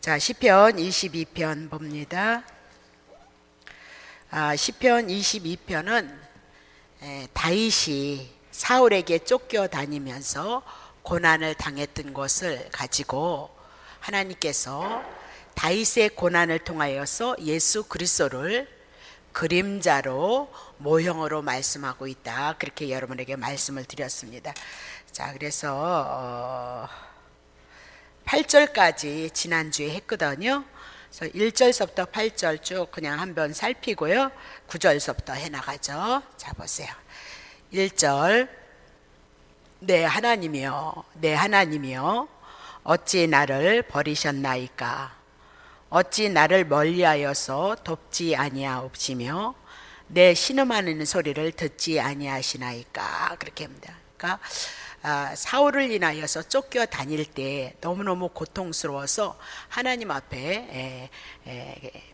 자, 시편 22편 봅니다. 시편 22편은 다윗이 사울에게 쫓겨다니면서 고난을 당했던 것을 가지고 하나님께서 다윗의 고난을 통하여서 예수 그리스도를 그림자로 모형으로 말씀하고 있다. 그렇게 여러분에게 말씀을 드렸습니다. 자, 그래서 8절까지 지난주에 했거든요. 그래서 1절서부터 8절 쭉 그냥 한번 살피고요. 9절서부터 해나가죠. 자, 보세요. 1절, 내 하나님이여, 내 하나님이여, 어찌 나를 버리셨나이까? 어찌 나를 멀리하여서 돕지 아니하옵시며 내 신음하는 소리를 듣지 아니하시나이까? 그렇게 합니다. 그러니까 사울을 인하여서 쫓겨다닐 때 너무너무 고통스러워서 하나님 앞에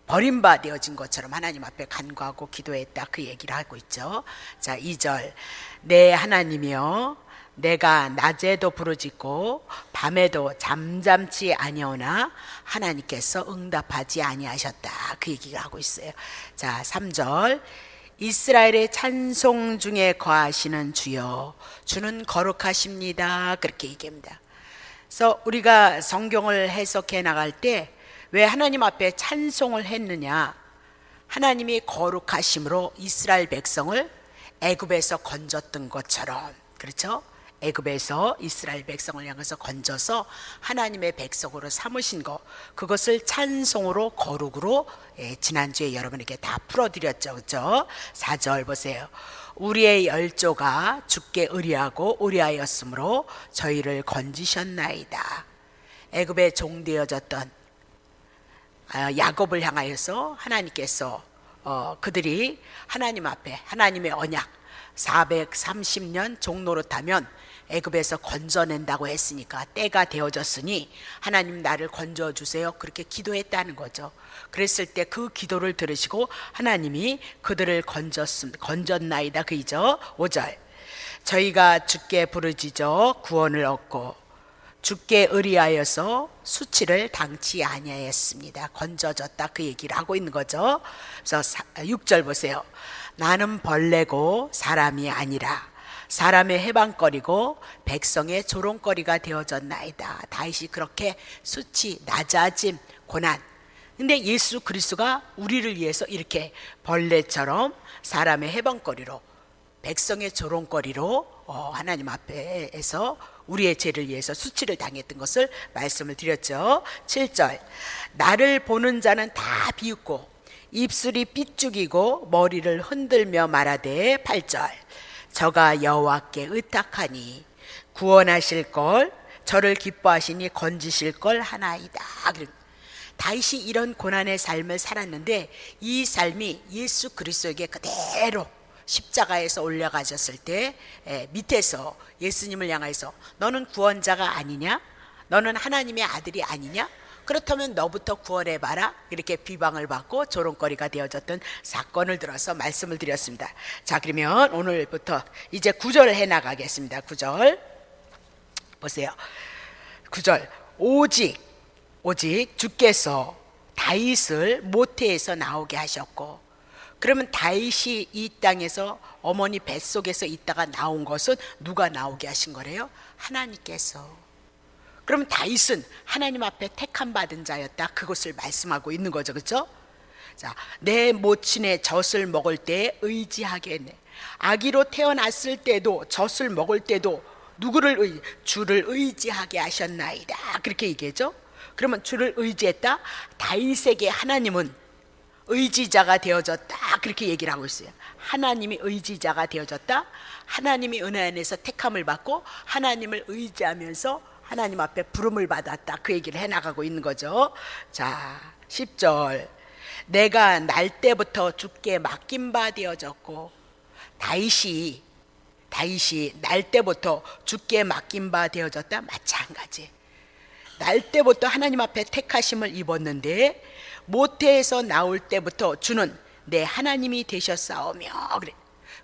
버림받아진 것처럼 하나님 앞에 간구하고 기도했다, 그 얘기를 하고 있죠. 자, 2절, 내 하나님이여, 내가 낮에도 부르짖고 밤에도 잠잠치 아니오나 하나님께서 응답하지 아니하셨다, 그 얘기를 하고 있어요. 자, 3절, 이스라엘의 찬송 중에 거하시는 주여, 주는 거룩하십니다, 그렇게 얘기합니다. 그래서 우리가 성경을 해석해 나갈 때 왜 하나님 앞에 찬송을 했느냐? 하나님이 거룩하심으로 이스라엘 백성을 애굽에서 건졌던 것처럼, 그렇죠? 애굽에서 이스라엘 백성을 향해서 건져서 하나님의 백성으로 삼으신 것, 그것을 찬송으로 거룩으로 지난주에 여러분에게 다 풀어드렸죠. 그렇죠? 4절 보세요. 우리의 열조가 주께 의리하고 의리하였으므로 저희를 건지셨나이다. 애굽에 종되어졌던 야곱을 향하여서 하나님께서 그들이 하나님 앞에 하나님의 언약 430년 종노릇하면 애굽에서 건져낸다고 했으니까 때가 되어졌으니 하나님 나를 건져주세요, 그렇게 기도했다는 거죠. 그랬을 때 그 기도를 들으시고 하나님이 그들을 건졌나이다, 그이죠. 5절, 저희가 주께 부르짖어 구원을 얻고 주께 의리하여서 수치를 당치 아니하였습니다. 건져졌다, 그 얘기를 하고 있는 거죠. 그래서 6절 보세요. 나는 벌레고 사람이 아니라 사람의 해방거리고 백성의 조롱거리가 되어졌나이다. 다윗이 그렇게 수치, 낮아짐, 고난, 근데 예수 그리스도가 우리를 위해서 이렇게 벌레처럼 사람의 해방거리로 백성의 조롱거리로 하나님 앞에서 우리의 죄를 위해서 수치를 당했던 것을 말씀을 드렸죠. 7절, 나를 보는 자는 다 비웃고 입술이 삐죽이고 머리를 흔들며 말하되, 8절, 저가 여호와께 의탁하니 구원하실 걸, 저를 기뻐하시니 건지실 걸 하나이다. 다윗이 이런 고난의 삶을 살았는데 이 삶이 예수 그리스도에게 그대로 십자가에서 올려가셨을 때 밑에서 예수님을 향해서 너는 구원자가 아니냐? 너는 하나님의 아들이 아니냐? 그렇다면 너부터 구원해봐라, 이렇게 비방을 받고 조롱거리가 되어졌던 사건을 들어서 말씀을 드렸습니다. 자, 그러면 오늘부터 이제 9절 해나가겠습니다. 9절 보세요. 9절, 오직 주께서 다윗을 모태에서 나오게 하셨고, 그러면 다윗이 이 땅에서 어머니 뱃속에서 있다가 나온 것은 누가 나오게 하신 거래요? 하나님께서. 그러면 다윗은 하나님 앞에 택함 받은 자였다, 그것을 말씀하고 있는 거죠. 그렇죠? 자, 내 모친의 젖을 먹을 때 의지하겠네. 아기로 태어났을 때도 젖을 먹을 때도 누구를 주를 의지하게 하셨나이다, 그렇게 얘기했죠. 그러면 주를 의지했다, 다윗에게 하나님은 의지자가 되어졌다, 그렇게 얘기를 하고 있어요. 하나님이 의지자가 되어졌다, 하나님이 은혜 안에서 택함을 받고 하나님을 의지하면서 하나님 앞에 부름을 받았다, 그 얘기를 해나가고 있는 거죠. 자, 10절, 내가 날 때부터 주께 맡긴 바 되어졌고, 다윗이 날 때부터 주께 맡긴 바 되어졌다, 마찬가지. 날 때부터 하나님 앞에 택하심을 입었는데 모태에서 나올 때부터 주는 내 하나님이 되셨사오며, 그래.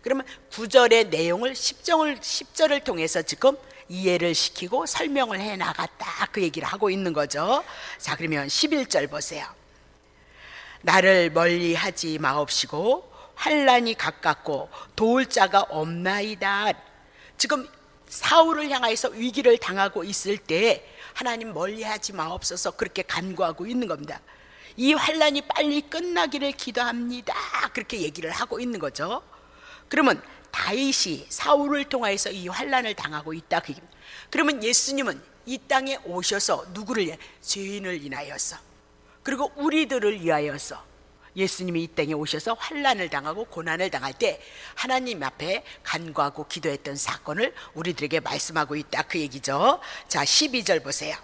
그러면 9절의 내용을 10절을 통해서 지금 이해를 시키고 설명을 해 나갔다, 그 얘기를 하고 있는 거죠. 자, 그러면 11절 보세요. 나를 멀리 하지 마옵시고 환난이 가깝고 도울 자가 없나이다. 지금 사울을 향해서 위기를 당하고 있을 때 하나님 멀리하지 마옵소서, 그렇게 간구하고 있는 겁니다. 이 환난이 빨리 끝나기를 기도합니다, 그렇게 얘기를 하고 있는 거죠. 그러면 다윗이 사울을 통하여서 이 환난을 당하고 있다, 그러면 예수님은 이 땅에 오셔서 누구를, 죄인을 인하여서, 그리고 우리들을 위하여서 예수님이 이 땅에 오셔서 환난을 당하고 고난을 당할 때 하나님 앞에 간구하고 기도했던 사건을 우리들에게 말씀하고 있다, 그 얘기죠. 자, 12절 보세요.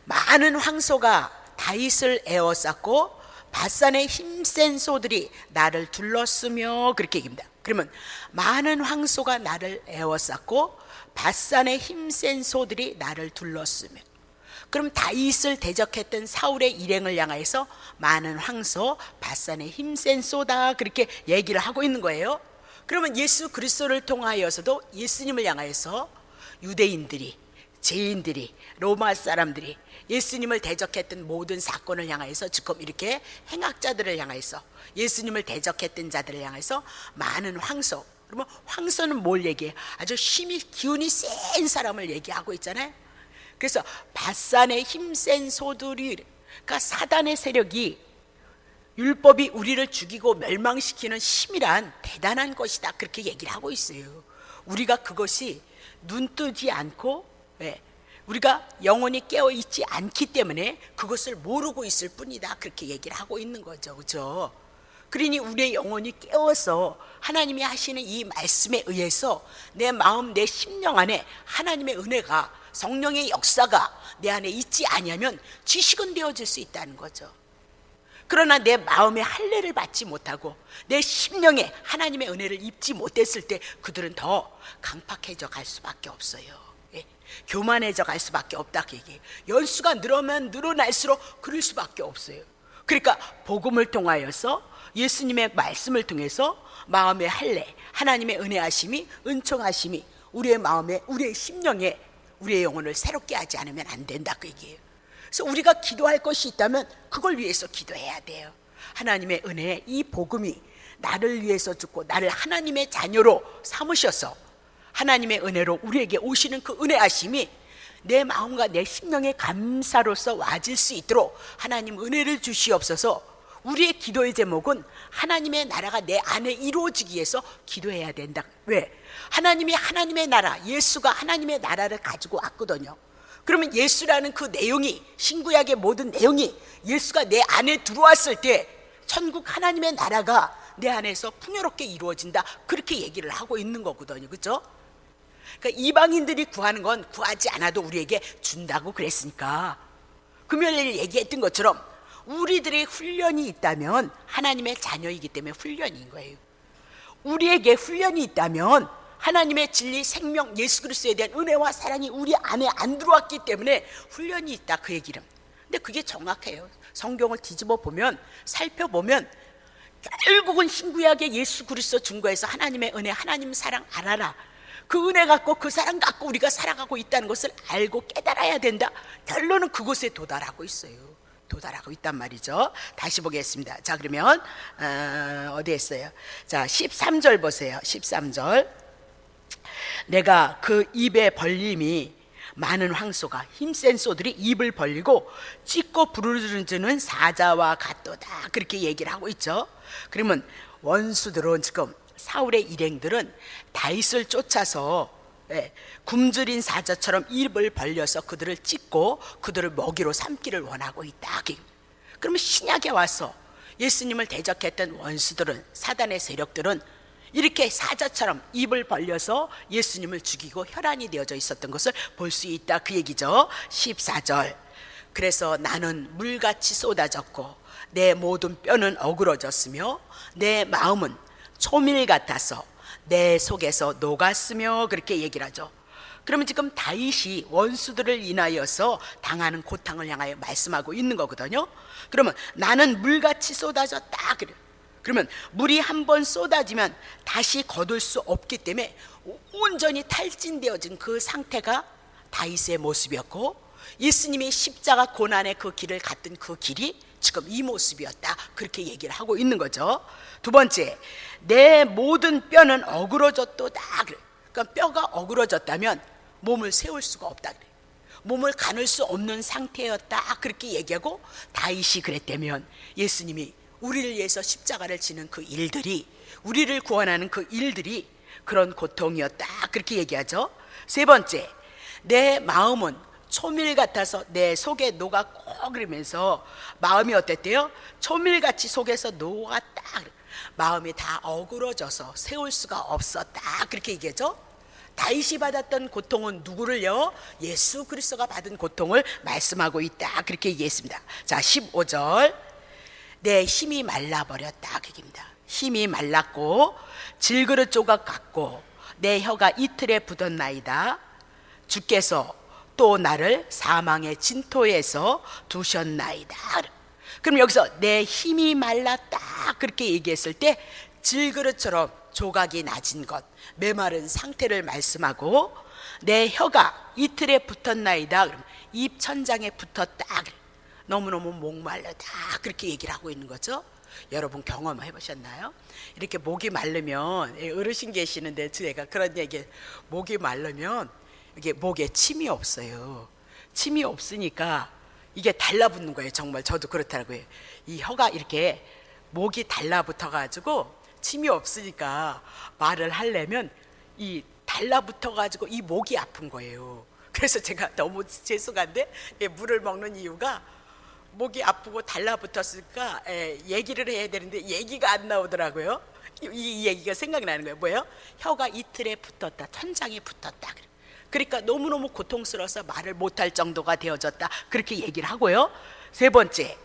많은 황소가 다윗을 에워쌌고 바산의 힘센 소들이 나를 둘렀으며, 그렇게 얘기합니다. 그러면 많은 황소가 나를 에워쌌고 바산의 힘센 소들이 나를 둘렀으며, 그럼 다윗을 대적했던 사울의 일행을 향해서 많은 황소, 바산의 힘센 소다, 그렇게 얘기를 하고 있는 거예요. 그러면 예수 그리스도를 통하여서도 예수님을 향해서 유대인들이, 죄인들이, 로마 사람들이 예수님을 대적했던 모든 사건을 향해서, 지금 이렇게 행악자들을 향해서, 예수님을 대적했던 자들을 향해서 많은 황소, 그러면 황소는 뭘 얘기해? 아주 힘이, 기운이 센 사람을 얘기하고 있잖아요. 그래서 바산의 힘센 소들이, 그러니까 사단의 세력이, 율법이 우리를 죽이고 멸망시키는 힘이란 대단한 것이다, 그렇게 얘기를 하고 있어요. 우리가 그것이 눈뜨지 않고, 우리가 영혼이 깨어있지 않기 때문에 그것을 모르고 있을 뿐이다, 그렇게 얘기를 하고 있는 거죠. 그렇죠? 그러니 우리의 영혼이 깨어서 하나님이 하시는 이 말씀에 의해서 내 마음, 내 심령 안에 하나님의 은혜가, 성령의 역사가 내 안에 있지 아니하면 지식은 되어질 수 있다는 거죠. 그러나 내 마음에 할례를 받지 못하고 내 심령에 하나님의 은혜를 입지 못했을 때 그들은 더 강팍해져 갈 수밖에 없어요. 교만해져 갈 수밖에 없다, 그 얘기예요. 연수가 늘어나면 늘어날수록 그럴 수밖에 없어요. 그러니까 복음을 통하여서, 예수님의 말씀을 통해서 마음의 할례, 하나님의 은혜하심이, 은총하심이 우리의 마음에, 우리의 심령에, 우리의 영혼을 새롭게 하지 않으면 안 된다, 그 얘기예요. 그래서 우리가 기도할 것이 있다면 그걸 위해서 기도해야 돼요. 하나님의 은혜, 이 복음이 나를 위해서 죽고 나를 하나님의 자녀로 삼으셔서 하나님의 은혜로 우리에게 오시는 그 은혜하심이 내 마음과 내 심령의 감사로서 와질 수 있도록 하나님 은혜를 주시옵소서. 우리의 기도의 제목은 하나님의 나라가 내 안에 이루어지기 위해서 기도해야 된다. 왜? 하나님이 하나님의 나라, 예수가 하나님의 나라를 가지고 왔거든요. 그러면 예수라는 그 내용이, 신구약의 모든 내용이 예수가 내 안에 들어왔을 때 천국 하나님의 나라가 내 안에서 풍요롭게 이루어진다, 그렇게 얘기를 하고 있는 거거든요. 그렇죠? 그러니까 이방인들이 구하는 건 구하지 않아도 우리에게 준다고 그랬으니까, 금요일에 얘기했던 것처럼 우리들의 훈련이 있다면 하나님의 자녀이기 때문에 훈련인 거예요. 우리에게 훈련이 있다면 하나님의 진리, 생명, 예수 그리스도에 대한 은혜와 사랑이 우리 안에 안 들어왔기 때문에 훈련이 있다, 그 얘기는. 근데 그게 정확해요. 성경을 뒤집어 보면, 살펴보면 결국은 신구약의 예수 그리스도 증거에서 하나님의 은혜, 하나님 사랑 알아라, 그 은혜 갖고 그 사랑 갖고 우리가 살아가고 있다는 것을 알고 깨달아야 된다, 결론은 그곳에 도달하고 있어요. 도달하고 있단 말이죠. 다시 보겠습니다. 자, 그러면 어디에 있어요? 자, 13절 보세요. 13절. 내가 그 입의 벌림이 많은 황소가, 힘센 소들이 입을 벌리고 찢고 부르짖는 사자와 같도다, 그렇게 얘기를 하고 있죠. 그러면 원수들은, 지금 사울의 일행들은 다윗을 쫓아서 굶주린 사자처럼 입을 벌려서 그들을 찢고 그들을 먹이로 삼기를 원하고 있다. 그러면 신약에 와서 예수님을 대적했던 원수들은, 사단의 세력들은 이렇게 사자처럼 입을 벌려서 예수님을 죽이고 혈안이 되어져 있었던 것을 볼 수 있다, 그 얘기죠. 14절. 그래서 나는 물같이 쏟아졌고 내 모든 뼈는 어그러졌으며 내 마음은 초밀 같아서 내 속에서 녹았으며, 그렇게 얘기를 하죠. 그러면 지금 다윗이 원수들을 인하여서 당하는 고통을 향하여 말씀하고 있는 거거든요. 그러면 나는 물같이 쏟아졌다, 그래. 그러면 물이 한 번 쏟아지면 다시 거둘 수 없기 때문에 온전히 탈진되어진 그 상태가 다윗의 모습이었고, 예수님이 십자가 고난의 그 길을 갔던 그 길이 지금 이 모습이었다, 그렇게 얘기를 하고 있는 거죠. 두 번째, 내 모든 뼈는 어그러졌도다. 그러니까 뼈가 어그러졌다면 몸을 세울 수가 없다, 몸을 가눌 수 없는 상태였다, 그렇게 얘기하고, 다윗이 그랬다면 예수님이 우리를 위해서 십자가를 지는 그 일들이, 우리를 구원하는 그 일들이 그런 고통이었다, 그렇게 얘기하죠. 세 번째, 내 마음은 초밀 같아서 내 속에 녹았고, 그러면서 마음이 어땠대요? 초밀같이 속에서 녹았다. 마음이 다 어그러져서 세울 수가 없었다, 그렇게 얘기하죠. 다윗이 받았던 고통은 누구를요? 예수 그리스도가 받은 고통을 말씀하고 있다, 그렇게 얘기했습니다. 자, 15절, 내 힘이 말라버렸다, 그 얘기입니다. 힘이 말랐고 질그릇 조각 같고 내 혀가 이틀에 굳었나이다. 주께서 또 나를 사망의 진토에서 두셨나이다. 그럼 여기서 내 힘이 말랐다, 그렇게 얘기했을 때 질그릇처럼 조각이 낮은 것, 메마른 상태를 말씀하고, 내 혀가 이틀에 붙었나이다, 그럼 입 천장에 붙었다, 너무너무 목말르다, 그렇게 얘기를 하고 있는 거죠. 여러분 경험해 보셨나요? 이렇게 목이 마르면, 어르신 계시는데 제가 그런 얘기, 목이 마르면 이게 목에 침이 없어요. 침이 없으니까 이게 달라붙는 거예요. 정말 저도 그렇더라고요. 이 혀가 이렇게 목이 달라붙어 가지고 침이 없으니까 말을 하려면 이 달라붙어 가지고 이 목이 아픈 거예요. 그래서 제가 너무 죄송한데 물을 먹는 이유가 목이 아프고 달라붙었으니까 얘기를 해야 되는데 얘기가 안 나오더라고요. 이 얘기가 생각이 나는 거예요. 뭐예요? 혀가 이틀에 붙었다, 천장에 붙었다. 그러니까 너무너무 고통스러워서 말을 못할 정도가 되어졌다, 그렇게 얘기를 하고요. 세 번째,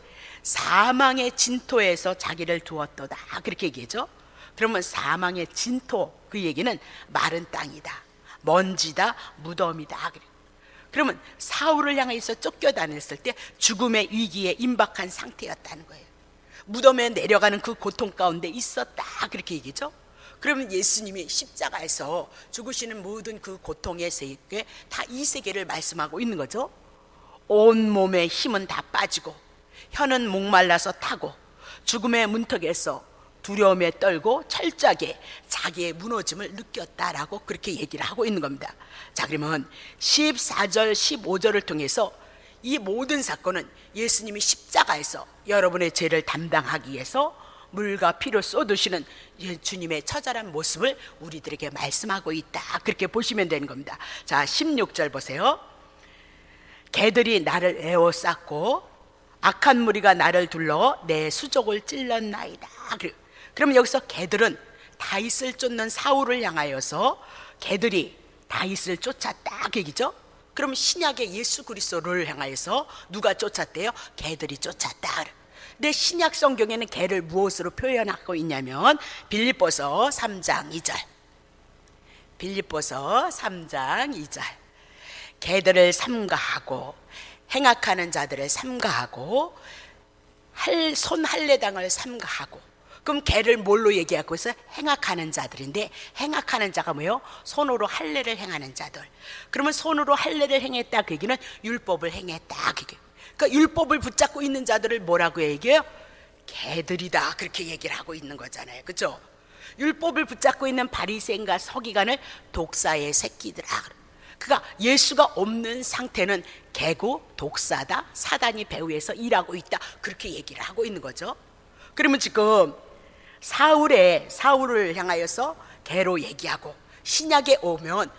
사망의 진토에서 자기를 두었도다, 그렇게 얘기하죠. 그러면 사망의 진토, 그 얘기는 마른 땅이다, 먼지다, 무덤이다. 그러면 사울을 향해서 쫓겨다녔을 때 죽음의 위기에 임박한 상태였다는 거예요. 무덤에 내려가는 그 고통 가운데 있었다, 그렇게 얘기죠. 그러면 예수님이 십자가에서 죽으시는 모든 그 고통의 세계, 다 이 세계를 말씀하고 있는 거죠. 온 몸의 힘은 다 빠지고 혀는 목말라서 타고 죽음의 문턱에서 두려움에 떨고 철저하게 자기의 무너짐을 느꼈다라고 그렇게 얘기를 하고 있는 겁니다. 자, 그러면 14절 15절을 통해서 이 모든 사건은 예수님이 십자가에서 여러분의 죄를 담당하기 위해서 물과 피를 쏟으시는 주님의 처절한 모습을 우리들에게 말씀하고 있다, 그렇게 보시면 되는 겁니다. 자, 16절 보세요. 개들이 나를 에워쌌고 악한 무리가 나를 둘러 내 수족을 찔렀나이다. 그러면 여기서 개들은 다윗을 쫓는 사울을 향하여서 개들이 다윗을 쫓았다, 그 얘기죠. 그럼 신약의 예수 그리스도를 향하여서 누가 쫓았대요? 개들이 쫓았다. 근데 신약 성경에는 개를 무엇으로 표현하고 있냐면 빌립보서 3장 2절, 빌립보서 3장 2절, 개들을 삼가하고 행악하는 자들을 삼가하고 손 할례당을 삼가하고. 그럼 개를 뭘로 얘기하고 있어요? 행악하는 자들인데, 행악하는 자가 뭐예요? 손으로 할례를 행하는 자들. 그러면 손으로 할례를 행했다, 그 얘기는 율법을 행했다, 그 얘기. 그러니까 율법을 붙잡고 있는 자들을 뭐라고 얘기해요? 개들이다, 그렇게 얘기를 하고 있는 거잖아요, 그렇죠? 율법을 붙잡고 있는 바리새인과 서기관을 독사의 새끼들아. 그러니까 예수가 없는 상태는 개고 독사다, 사단이 배후에서 일하고 있다, 그렇게 얘기를 하고 있는 거죠. 그러면 지금 사울을 향하여서 개로 얘기하고, 신약에 오면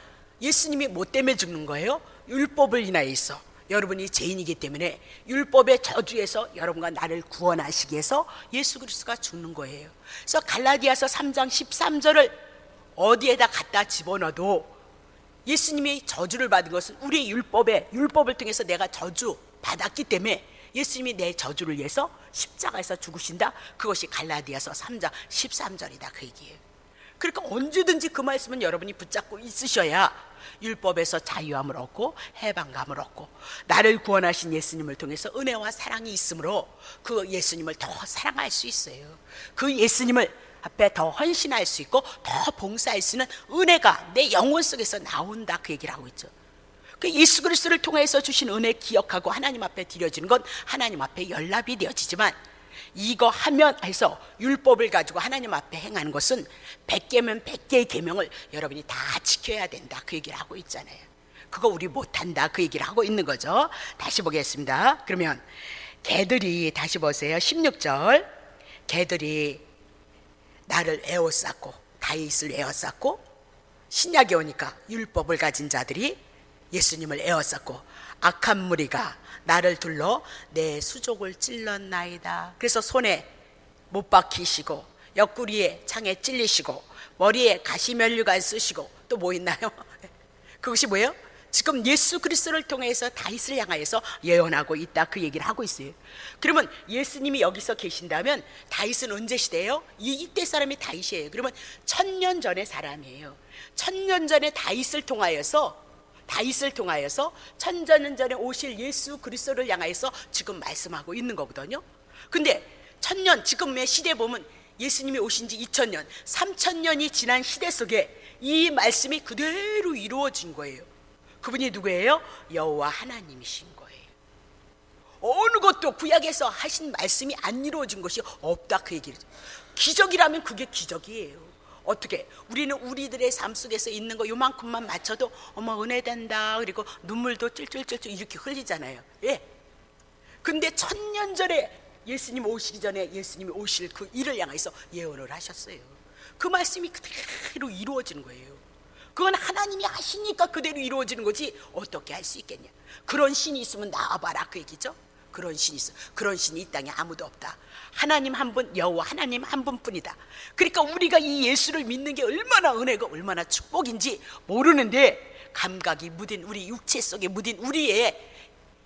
예수님이 뭐 때문에 죽는 거예요? 율법을 인하여서. 여러분이 죄인이기 때문에 율법의 저주에서 여러분과 나를 구원하시기 위해서 예수 그리스도가 죽는 거예요. 그래서 갈라디아서 3장 13절을 어디에다 갖다 집어넣어도 예수님이 저주를 받은 것은 우리 율법을 통해서 내가 저주 받았기 때문에 예수님이 내 저주를 위해서 십자가에서 죽으신다, 그것이 갈라디아서 3장 13절이다, 그 얘기예요. 그러니까 언제든지 그 말씀은 여러분이 붙잡고 있으셔야 율법에서 자유함을 얻고 해방감을 얻고 나를 구원하신 예수님을 통해서 은혜와 사랑이 있으므로 그 예수님을 더 사랑할 수 있어요. 그 예수님을 앞에 더 헌신할 수 있고 더 봉사할 수 있는 은혜가 내 영혼 속에서 나온다, 그 얘기를 하고 있죠. 그 예수 그리스도를 통해서 주신 은혜 기억하고 하나님 앞에 드려지는 건 하나님 앞에 연락이 되어지지만, 이거 하면 해서 율법을 가지고 하나님 앞에 행하는 것은 100개면 100개의 계명을 여러분이 다 지켜야 된다, 그 얘기를 하고 있잖아요. 그거 우리 못한다, 그 얘기를 하고 있는 거죠. 다시 보겠습니다. 그러면 개들이, 다시 보세요, 16절. 개들이 나를 에워쌌고 다윗을 에워쌌고, 신약에 오니까 율법을 가진 자들이 예수님을 에워쌌고, 악한 무리가 나를 둘러 내 수족을 찔렀나이다. 그래서 손에 못 박히시고 옆구리에 창에 찔리시고 머리에 가시면류관 쓰시고 또 뭐 있나요? 그것이 뭐예요? 지금 예수 그리스도를 통해서 다윗을 향하여서 예언하고 있다, 그 얘기를 하고 있어요. 그러면 예수님이 여기서 계신다면 다윗은 언제 시대예요? 이때 사람이 다윗이에요. 그러면 1000년 전의 사람이에요. 1000년 전에 다윗을 통하여서 1000년 전에 오실 예수 그리스도를 향하여서 지금 말씀하고 있는 거거든요. 근데 1000년, 지금의 시대 보면 예수님이 오신 지 2000년, 3000년이 지난 시대 속에 이 말씀이 그대로 이루어진 거예요. 그분이 누구예요? 여호와 하나님이신 거예요. 어느 것도 구약에서 하신 말씀이 안 이루어진 것이 없다, 그 얘기죠. 기적이라면 그게 기적이에요. 어떻게? 우리는 우리들의 삶 속에서 있는 거 요만큼만 맞춰도 어머 은혜 된다, 그리고 눈물도 찔찔찔찔 이렇게 흘리잖아요. 예. 근데 1000년 전에 예수님 오시기 전에 예수님이 오실 그 일을 향해서 예언을 하셨어요. 그 말씀이 그대로 이루어지는 거예요. 그건 하나님이 하시니까 그대로 이루어지는 거지 어떻게 할 수 있겠냐. 그런 신이 있으면 나와봐라, 그 얘기죠. 그런 신이 있어. 그런 신이 이 땅에 아무도 없다. 하나님 한 분, 여호와 하나님 한 분뿐이다. 그러니까 우리가 이 예수를 믿는 게 얼마나 은혜고 얼마나 축복인지 모르는데, 감각이 묻은 우리 육체 속에 묻은 우리의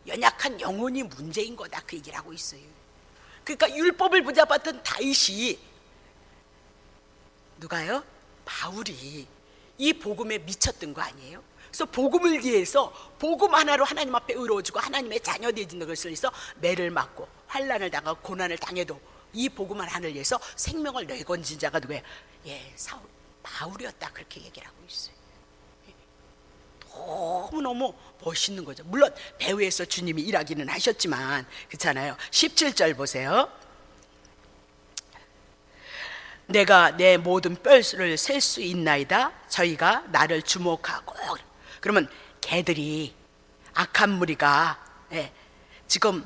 연약한 영혼이 문제인 거다, 그 얘기를 하고 있어요. 그러니까 율법을 붙잡았던 다윗이, 누가요? 바울이 이 복음에 미쳤던 거 아니에요? 그래서 복음을 위해서 복음 하나로 하나님 앞에 의로워지고 하나님의 자녀 되어지는 것을 위해서 매를 맞고 환난을 당하고 고난을 당해도 이 복음 하나를 위해서 생명을 내건진 자가 누구예요? 예, 바울이었다, 그렇게 얘기를 하고 있어요. 너무너무 멋있는 거죠. 물론 배후에서 주님이 일하기는 하셨지만, 그렇잖아요. 17절 보세요. 내가 내 모든 뼈를 셀 수 있나이다. 저희가 나를 주목하고. 그러면 개들이, 악한 무리가, 예, 지금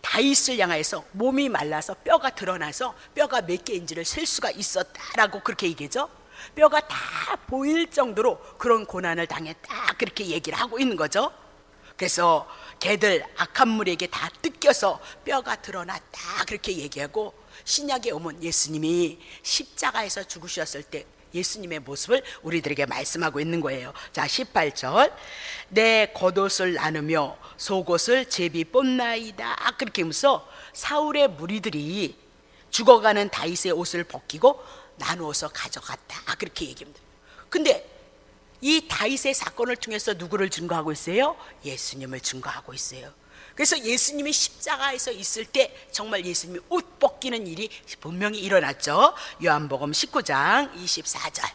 다윗을 향해서 몸이 말라서 뼈가 드러나서 뼈가 몇 개인지를 셀 수가 있었다라고 그렇게 얘기죠. 뼈가 다 보일 정도로 그런 고난을 당했다, 그렇게 얘기를 하고 있는 거죠. 그래서 개들, 악한 무리에게 다 뜯겨서 뼈가 드러났다, 그렇게 얘기하고, 신약에 오면 예수님이 십자가에서 죽으셨을 때 예수님의 모습을 우리들에게 말씀하고 있는 거예요. 자, 18절. 내 겉옷을 나누며 속옷을 제비 뽑나이다, 그렇게 하면서 사울의 무리들이 죽어가는 다윗의 옷을 벗기고 나누어서 가져갔다, 그렇게 얘기합니다. 근데 이 다윗의 사건을 통해서 누구를 증거하고 있어요? 예수님을 증거하고 있어요. 그래서 예수님이 십자가에서 있을 때 정말 예수님이 옷 벗기는 일이 분명히 일어났죠. 요한복음 19장 24절.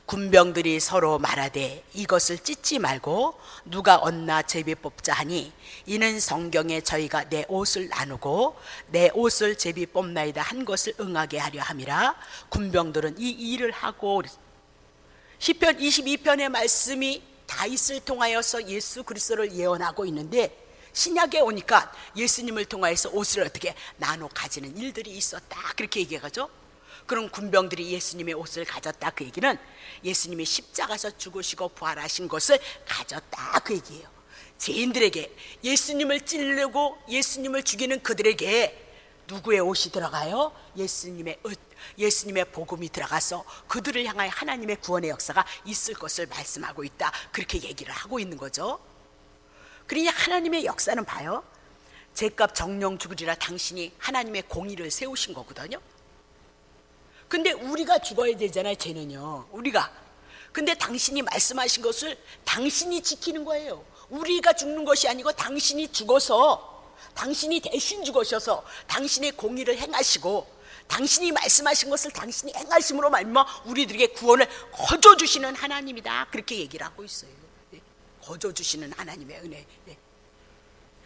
군병들이 서로 말하되 이것을 찢지 말고 누가 얻나 제비 뽑자 하니, 이는 성경에 저희가 내 옷을 나누고 내 옷을 제비 뽑나이다 한 것을 응하게 하려 함이라. 군병들은 이 일을 하고, 시편 22편의 말씀이 다윗을 통하여서 예수 그리스도를 예언하고 있는데, 신약에 오니까 예수님을 통하여서 옷을 어떻게 나눠 가지는 일들이 있었다, 그렇게 얘기하죠. 그런 군병들이 예수님의 옷을 가졌다, 그 얘기는 예수님이 십자가에서 죽으시고 부활하신 것을 가졌다, 그 얘기예요. 죄인들에게, 예수님을 찌르고 예수님을 죽이는 그들에게 누구의 옷이 들어가요? 예수님의 옷, 예수님의 복음이 들어가서 그들을 향하여 하나님의 구원의 역사가 있을 것을 말씀하고 있다, 그렇게 얘기를 하고 있는 거죠. 그러니 하나님의 역사는 봐요, 죄값 정령 죽으리라 당신이 하나님의 공의를 세우신 거거든요. 근데 우리가 죽어야 되잖아요, 쟤는요. 우리가. 근데 당신이 말씀하신 것을 당신이 지키는 거예요. 우리가 죽는 것이 아니고 당신이 죽어서, 당신이 대신 죽으셔서 당신의 공의를 행하시고 당신이 말씀하신 것을 당신이 행하심으로 말미암아 우리들에게 구원을 거저 주시는 하나님이다. 그렇게 얘기를 하고 있어요. 거저 주시는 하나님의 은혜.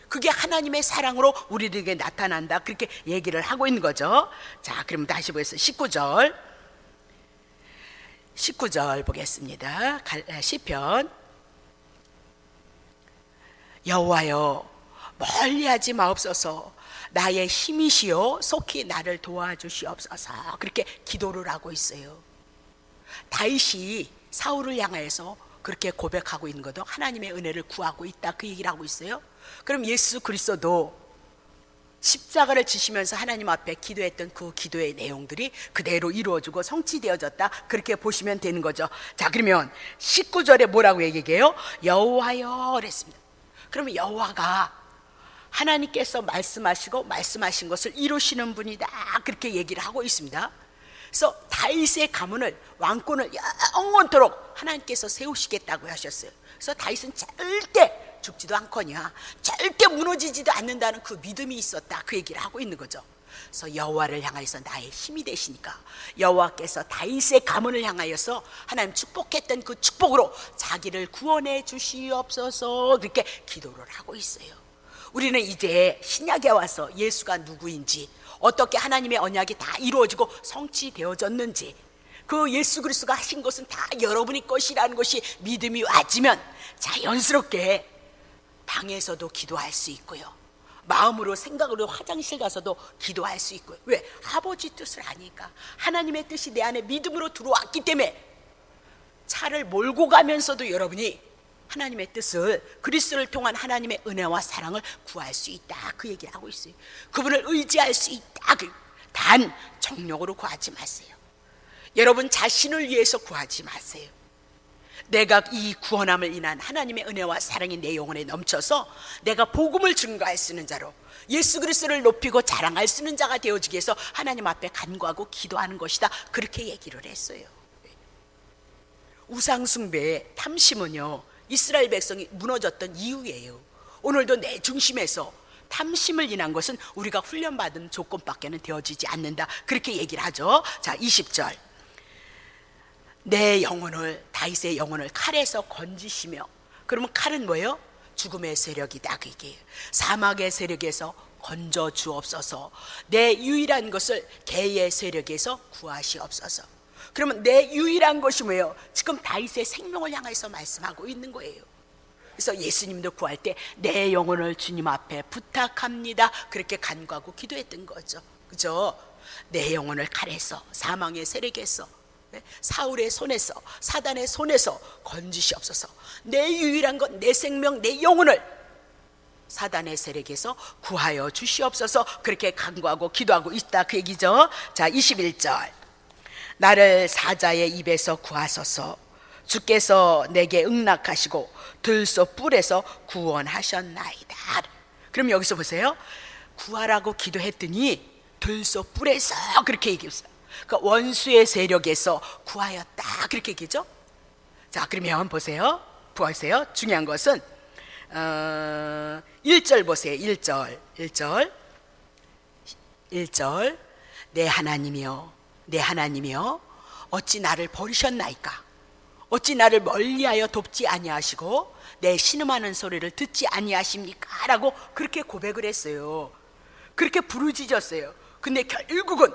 그게 하나님의 사랑으로 우리들에게 나타난다. 그렇게 얘기를 하고 있는 거죠. 자, 그럼 다시 보겠습니다. 19절 보겠습니다. 시편. 여호와여 멀리하지 마옵소서. 나의 힘이시여 속히 나를 도와주시옵소서. 그렇게 기도를 하고 있어요. 다윗이 사울을 향하여서 그렇게 고백하고 있는 것도 하나님의 은혜를 구하고 있다. 그 얘기를 하고 있어요. 그럼 예수 그리스도도 십자가를 지시면서 하나님 앞에 기도했던 그 기도의 내용들이 그대로 이루어지고 성취되어졌다. 그렇게 보시면 되는 거죠. 자, 그러면 19절에 뭐라고 얘기해요? 여호와여 그랬습니다. 그러면 여호와가 하나님께서 말씀하시고 말씀하신 것을 이루시는 분이다. 그렇게 얘기를 하고 있습니다. 그래서 다윗의 가문을, 왕권을 영원토록 하나님께서 세우시겠다고 하셨어요. 그래서 다윗은 절대 죽지도 않거냐, 절대 무너지지도 않는다는 그 믿음이 있었다. 그 얘기를 하고 있는 거죠. 그래서 여호와를 향하여서 나의 힘이 되시니까 여호와께서 다윗의 가문을 향하여서 하나님 축복했던 그 축복으로 자기를 구원해 주시옵소서. 그렇게 기도를 하고 있어요. 우리는 이제 신약에 와서 예수가 누구인지, 어떻게 하나님의 언약이 다 이루어지고 성취되어졌는지, 그 예수 그리스도가 하신 것은 다 여러분의 것이라는 것이 믿음이 와지면 자연스럽게 방에서도 기도할 수 있고요, 마음으로 생각으로 화장실 가서도 기도할 수 있고요. 왜? 아버지 뜻을 아니까, 하나님의 뜻이 내 안에 믿음으로 들어왔기 때문에 차를 몰고 가면서도 여러분이 하나님의 뜻을, 그리스도를 통한 하나님의 은혜와 사랑을 구할 수 있다. 그 얘기를 하고 있어요. 그분을 의지할 수 있다. 단 정욕으로 구하지 마세요. 여러분 자신을 위해서 구하지 마세요. 내가 이 구원함을 인한 하나님의 은혜와 사랑이 내 영혼에 넘쳐서 내가 복음을 증거할 수 있는 자로, 예수 그리스도를 높이고 자랑할 수 있는 자가 되어지기 위해서 하나님 앞에 간구하고 기도하는 것이다. 그렇게 얘기를 했어요. 우상숭배의 탐심은요, 이스라엘 백성이 무너졌던 이유예요. 오늘도 내 중심에서 탐심을 인한 것은 우리가 훈련받은 조건밖에는 되어지지 않는다. 그렇게 얘기를 하죠. 자, 20절. 내 영혼을, 다윗의 영혼을 칼에서 건지시며, 그러면 칼은 뭐예요? 죽음의 세력이다. 그 얘기예요. 사막의 세력에서 건져 주옵소서. 내 유일한 것을 개의 세력에서 구하시옵소서. 그러면 내 유일한 것이 뭐예요? 지금 다윗의 생명을 향해서 말씀하고 있는 거예요. 그래서 예수님도 구할 때 내 영혼을 주님 앞에 부탁합니다. 그렇게 간구하고 기도했던 거죠. 그죠? 내 영혼을 칼에서, 사망의 세력에서, 사울의 손에서, 사단의 손에서 건지시옵소서. 내 유일한 것, 내 생명, 내 영혼을 사단의 세력에서 구하여 주시옵소서. 그렇게 간구하고 기도하고 있다. 그 얘기죠. 자, 21절. 나를 사자의 입에서 구하소서. 주께서 내게 응낙하시고 들소 뿔에서 구원하셨나이다. 그럼 여기서 보세요. 구하라고 기도했더니 들소 뿔에서 그렇게 얘기했어요. 그러니까 원수의 세력에서 구하였다. 그렇게 얘기죠. 자, 그러면 보세요. 중요한 것은 1절 보세요. 1절. 내 하나님이여 어찌 나를 버리셨나이까? 어찌 나를 멀리하여 돕지 아니하시고 내 신음하는 소리를 듣지 아니하십니까? 라고 그렇게 고백을 했어요. 그렇게 부르짖었어요. 근데 결국은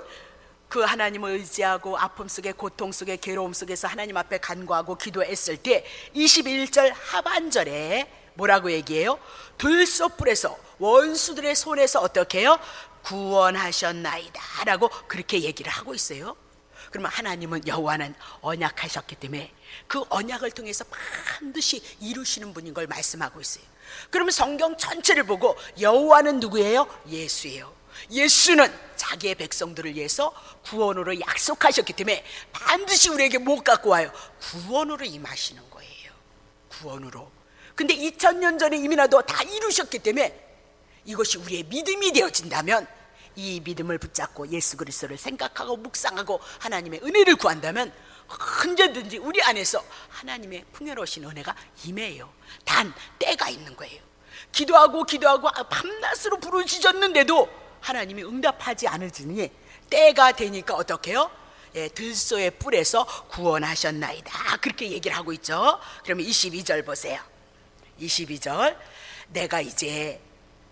그 하나님을 의지하고 아픔 속에, 고통 속에, 괴로움 속에서 하나님 앞에 간구하고 기도했을 때 21절 하반절에 뭐라고 얘기해요? 들소뿔에서, 원수들의 손에서 어떻게 해요? 구원하셨나이다 라고 그렇게 얘기를 하고 있어요. 그러면 하나님은, 여호와는 언약하셨기 때문에 그 언약을 통해서 반드시 이루시는 분인 걸 말씀하고 있어요. 그러면 성경 전체를 보고 여호와는 누구예요? 예수예요. 예수는 자기의 백성들을 위해서 구원으로 약속하셨기 때문에 반드시 우리에게 못 갖고 와요. 구원으로 임하시는 거예요. 구원으로. 근데 2000년 전에 이미나도 다 이루셨기 때문에 이것이 우리의 믿음이 되어진다면 이 믿음을 붙잡고 예수 그리스도를 생각하고 묵상하고 하나님의 은혜를 구한다면 언제든지 우리 안에서 하나님의 풍요로우신 은혜가 임해요. 단 때가 있는 거예요. 기도하고 밤낮으로 부르짖었는데도 하나님이 응답하지 않으시니 때가 되니까 어떻게 해요? 들소의 뿔에서 구원하셨나이다, 그렇게 얘기를 하고 있죠. 그러면 22절 보세요. 22절, 내가 이제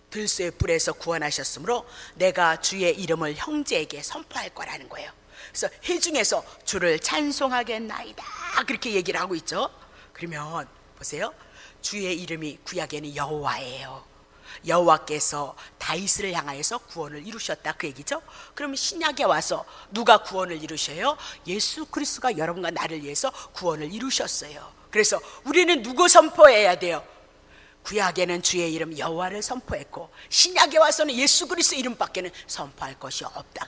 들소의 뿔에서 구원하셨으므로 내가 주의 이름을 형제에게 선포할 거라는 거예요. 그래서 회중에서 주를 찬송하겠나이다, 그렇게 얘기를 하고 있죠. 그러면 보세요, 주의 이름이 구약에는 여호와예요. 여호와께서 다윗을 향하여서 구원을 이루셨다, 그 얘기죠. 그러면 신약에 와서 누가 구원을 이루셔요? 예수 그리스도가 여러분과 나를 위해서 구원을 이루셨어요. 그래서 우리는 누구 선포해야 돼요? 구약에는 주의 이름 여호와를 선포했고 신약에 와서는 예수 그리스도 이름밖에는 선포할 것이 없다.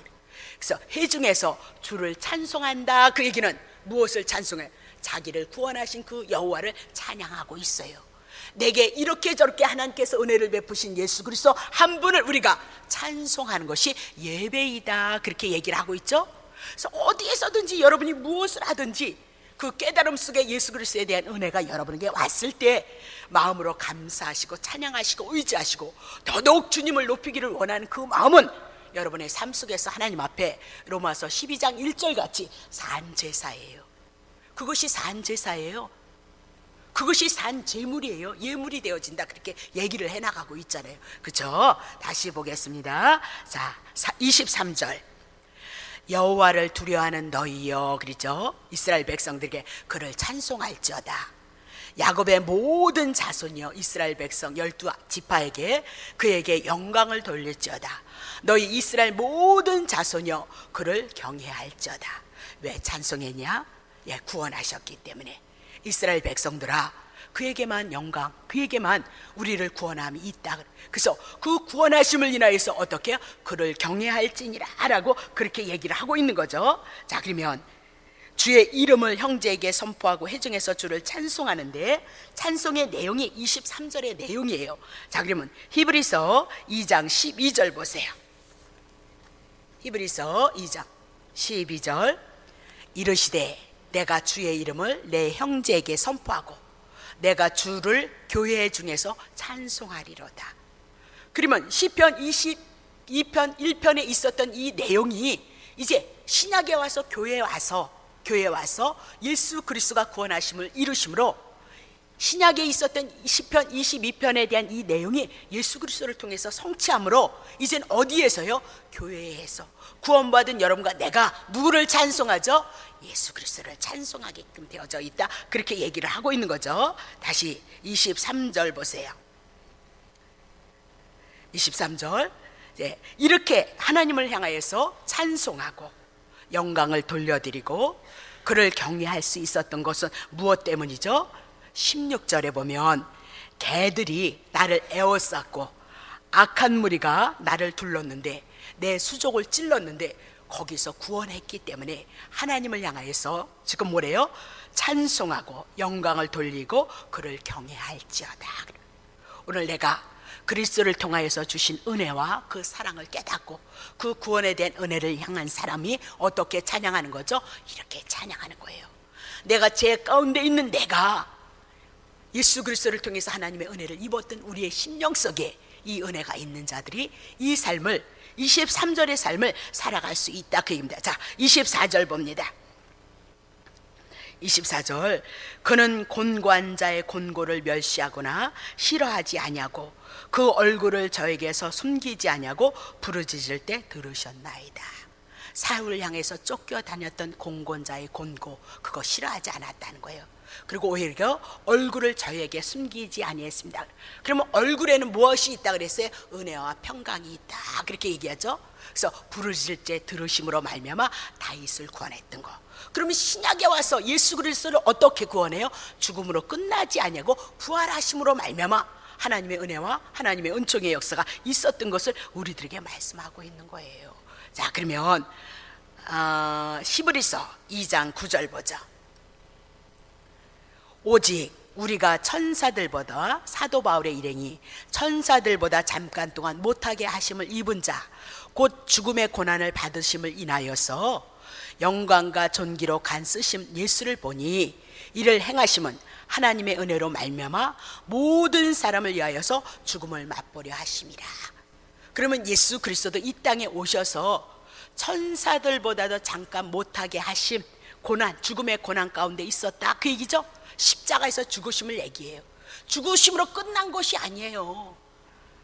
그래서 회중에서 주를 찬송한다, 그 얘기는 무엇을 찬송해? 자기를 구원하신 그 여호와를 찬양하고 있어요. 내게 이렇게 저렇게 하나님께서 은혜를 베푸신 예수 그리스도 한 분을 우리가 찬송하는 것이 예배이다, 그렇게 얘기를 하고 있죠. 그래서 어디에서든지 여러분이 무엇을 하든지 그 깨달음 속에 예수 그리스도에 대한 은혜가 여러분에게 왔을 때 마음으로 감사하시고 찬양하시고 의지하시고 더더욱 주님을 높이기를 원하는 그 마음은 여러분의 삶 속에서 하나님 앞에 로마서 12장 1절 같이 산제사예요. 그것이 산제사예요. 그것이 산제물이에요. 예물이 되어진다, 그렇게 얘기를 해나가고 있잖아요. 그렇죠? 다시 보겠습니다. 자, 23절, 여호와를 두려워하는 너희여, 그러죠? 이스라엘 백성들에게 그를 찬송할지어다. 야곱의 모든 자손이여, 이스라엘 백성 12지파에게 그에게 영광을 돌릴지어다. 너희 이스라엘 모든 자손이여 그를 경외할지어다. 왜 찬송했냐? 구원하셨기 때문에. 이스라엘 백성들아, 그에게만 영광, 그에게만 우리를 구원함이 있다. 그래서 그 구원하심을 인하여서 어떻게 해요? 그를 경외할지니라 라고 그렇게 얘기를 하고 있는 거죠. 자, 그러면 주의 이름을 형제에게 선포하고 회중에서 주를 찬송하는데 찬송의 내용이 23절의 내용이에요. 자, 그러면 히브리서 2장 12절 보세요. 히브리서 2장 12절, 이르시되 내가 주의 이름을 내 형제에게 선포하고 내가 주를 교회 중에서 찬송하리로다. 그러면 시편 22편 1편에 있었던 이 내용이 이제 신약에 와서 교회에 와서 예수 그리스도가 구원하심을 이루심으로 신약에 있었던 시편 22편에 대한 이 내용이 예수 그리스도를 통해서 성취함으로 이젠 어디에서요? 교회에서 구원받은 여러분과 내가 누구를 찬송하죠? 예수 그리스도를 찬송하게끔 되어져 있다, 그렇게 얘기를 하고 있는 거죠. 다시 23절 보세요. 23절, 이렇게 하나님을 향하여서 찬송하고 영광을 돌려드리고 그를 경외할 수 있었던 것은 무엇 때문이죠? 16절에 보면 개들이 나를 에워쌌고 악한 무리가 나를 둘렀는데 내 수족을 찔렀는데 거기서 구원했기 때문에 하나님을 향하여서 지금 뭐래요? 찬송하고 영광을 돌리고 그를 경외할지어다. 오늘 내가 그리스도를 통하여서 주신 은혜와 그 사랑을 깨닫고 그 구원에 대한 은혜를 향한 사람이 어떻게 찬양하는 거죠? 이렇게 찬양하는 거예요. 내가 제 가운데 있는 내가 예수 그리스도를 통해서 하나님의 은혜를 입었던 우리의 심령 속에 이 은혜가 있는 자들이 이 삶을 23절의 삶을 살아갈 수 있다, 그 얘기입니다. 자, 24절 봅니다. 24절, 그는 곤고한 자의 곤고를 멸시하거나 싫어하지 아니하고 그 얼굴을 저에게서 숨기지 아니하고 부르짖을 때 들으셨나이다. 사울을 향해서 쫓겨다녔던 곤곤자의 곤고, 그거 싫어하지 않았다는 거예요. 그리고 오히려 얼굴을 저에게 숨기지 아니했습니다. 그러면 얼굴에는 무엇이 있다 그랬어요? 은혜와 평강이 있다, 그렇게 얘기하죠. 그래서 부르짖을 때 들으심으로 말미암아 다윗을 구원했던 거. 그러면 신약에 와서 예수 그리스도를 어떻게 구원해요? 죽음으로 끝나지 아니하고 부활하심으로 말미암아 하나님의 은혜와 하나님의 은총의 역사가 있었던 것을 우리들에게 말씀하고 있는 거예요. 자, 그러면 히브리서 2장 9절 보죠. 오직 우리가 천사들보다, 사도 바울의 일행이 천사들보다 잠깐 동안 못하게 하심을 입은 자, 곧 죽음의 고난을 받으심을 인하여서 영광과 존귀로 간 쓰심 예수를 보니 이를 행하심은 하나님의 은혜로 말미암아 모든 사람을 위하여서 죽음을 맛보려 하심이라. 그러면 예수 그리스도도 이 땅에 오셔서 천사들보다도 잠깐 못하게 하심, 고난, 죽음의 고난 가운데 있었다, 그 얘기죠. 십자가에서 죽으심을 얘기해요. 죽으심으로 끝난 것이 아니에요.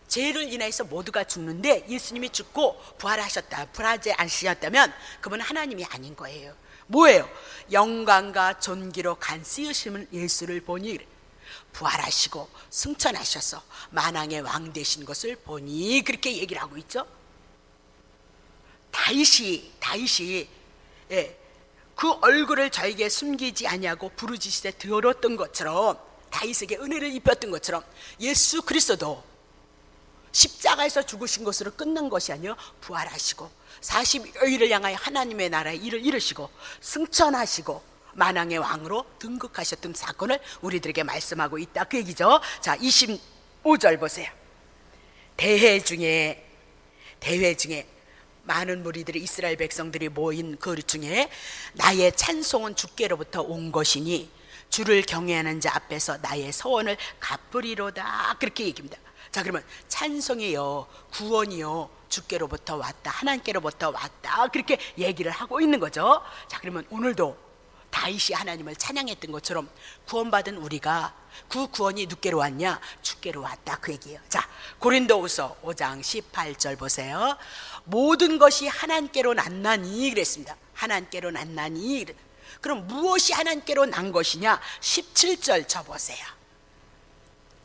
죄를 인해서 모두가 죽는데 예수님이 죽고 부활하셨다, 부활하지 않으셨다면 그분은 하나님이 아닌 거예요. 뭐예요? 영광과 존귀로 간 쓰이심을 예수를 보니 부활하시고 승천하셔서 만왕의 왕 되신 것을 보니, 그렇게 얘기를 하고 있죠. 다윗이 그 얼굴을 저에게 숨기지 아니하고 부르짖으되 들었던 것처럼, 다윗에게 은혜를 입혔던 것처럼 예수 그리스도도 십자가에서 죽으신 것으로 끝난 것이 아니요 부활하시고 40일을 향하여 하나님의 나라의 일을 이루시고 승천하시고 만왕의 왕으로 등극하셨던 사건을 우리들에게 말씀하고 있다, 그 얘기죠. 자, 25절 보세요. 대회 중에 많은 무리들이, 이스라엘 백성들이 모인 그 중에 나의 찬송은 주께로부터 온 것이니 주를 경외하는 자 앞에서 나의 서원을 갚으리로다, 그렇게 얘기합니다. 자, 그러면 찬송이요, 구원이요, 주께로부터 왔다, 하나님께로부터 왔다, 그렇게 얘기를 하고 있는 거죠. 자, 그러면 오늘도 다윗이 하나님을 찬양했던 것처럼 구원받은 우리가 그 구원이 누께로 왔냐? 주께로 왔다, 그 얘기예요. 자, 고린도후서 5장 18절 보세요. 모든 것이 하나님께로 났나니 그랬습니다. 하나님께로 났나니. 그럼 무엇이 하나님께로 난 것이냐? 17절 쳐보세요.